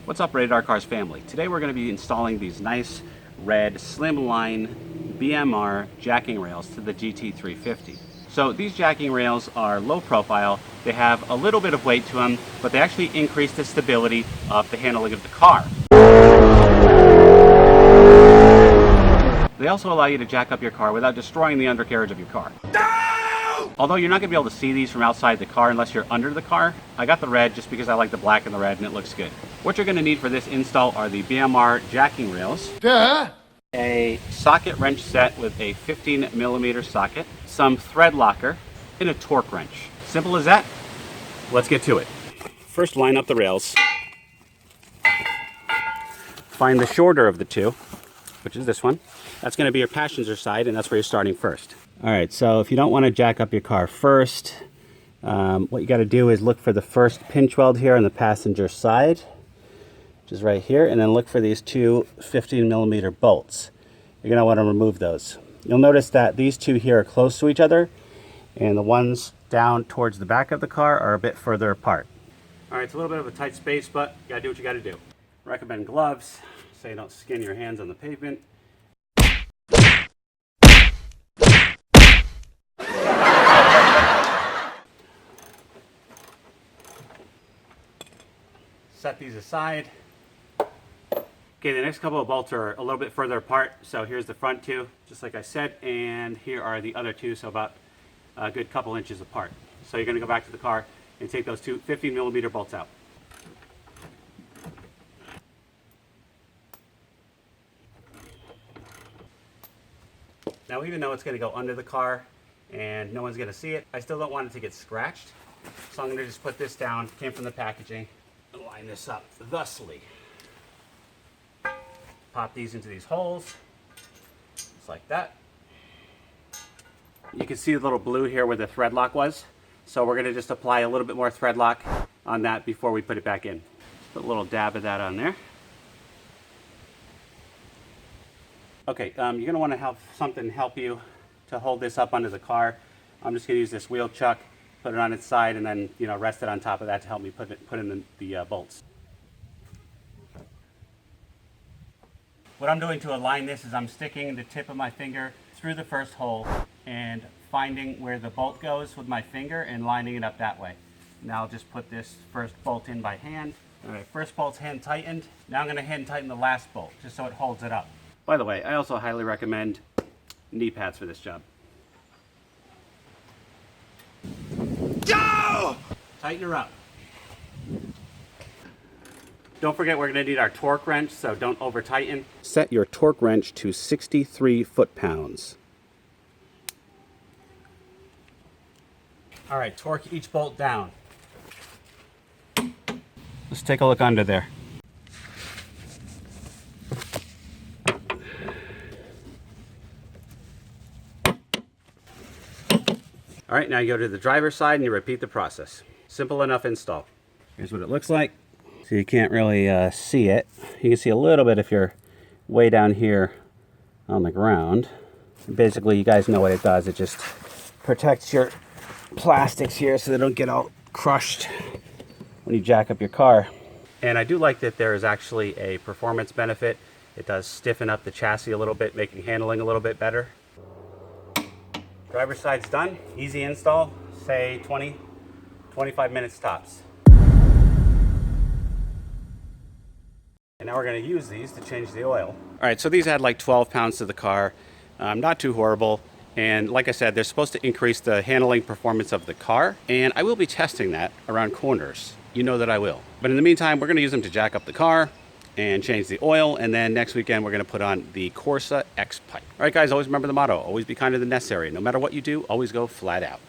What's up, Radar Cars family? Today we're going to be installing these nice red slimline BMR jacking rails to the GT350. So these jacking rails are low profile, they have a little bit of weight to them, but they actually increase the stability of the handling of the car. They also allow you to jack up your car without destroying the undercarriage of your car. Although you're not going to be able to see these from outside the car unless you're under the car, I got the red just because I like the black and the red and it looks good. What you're going to need for this install are the BMR jacking rails, a socket wrench set with a 15mm socket, some thread locker, and a torque wrench. Simple as that. Let's get to it. First, line up the rails. Find the shorter of the two, which is this one. That's going to be your passenger side, and that's where you're starting first. All right, so if you don't want to jack up your car first, what you got to do is look for the first pinch weld here on the passenger side, which is right here, and then look for these two 15mm bolts. You're going to want to remove those. You'll notice that these two here are close to each other, and the ones down towards the back of the car are a bit further apart. All right, it's a little bit of a tight space, but you got to do what you got to do. Recommend gloves so you don't skin your hands on the pavement. Set these aside. Okay, the next couple of bolts are a little bit further apart. So here's the front two, just like I said, and here are the other two, so about a good couple inches apart. So you're gonna go back to the car and take those two 15mm bolts out. Now, even though it's gonna go under the car and no one's gonna see it, I still don't want it to get scratched. So I'm gonna just put this down, came from the packaging. Line this up thusly. Pop these into these holes, just like that. You can see the little blue here where the thread lock was. So we're gonna just apply a little bit more thread lock on that before we put it back in. Put a little dab of that on there. Okay, you're gonna wanna have something help you to hold this up under the car. I'm just gonna use this wheel chuck, put it on its side, and then rest it on top of that to help me put in the bolts. What I'm doing to align this is I'm sticking the tip of my finger through the first hole and finding where the bolt goes with my finger and lining it up that way. Now I'll just put this first bolt in by hand. All right, first bolt's hand tightened. Now I'm going to hand tighten the last bolt just so it holds it up. By the way, I also highly recommend knee pads for this job. Go! Tighten her up. Don't forget we're going to need our torque wrench, so don't over tighten. Set your torque wrench to 63 foot-pounds. All right, torque each bolt down. Let's take a look under there. All right, now you go to the driver's side and you repeat the process. Simple enough install. Here's what it looks like. So you can't really see it. You can see a little bit if you're way down here on the ground. Basically, you guys know what it does. It just protects your plastics here so they don't get all crushed when you jack up your car. And I do like that there is actually a performance benefit. It does stiffen up the chassis a little bit, making handling a little bit better. Driver's side's done. Easy install, say 20-25 minutes tops. And now we're going to use these to change the oil. All right, so these add like 12 pounds to the car. Not too horrible. And like I said, they're supposed to increase the handling performance of the car. And I will be testing that around corners. You know that I will. But in the meantime, we're going to use them to jack up the car and change the oil, and then next weekend we're going to put on the Corsa X pipe. All right guys, always remember the motto, always be kinder than necessary. No matter what you do, always go flat out.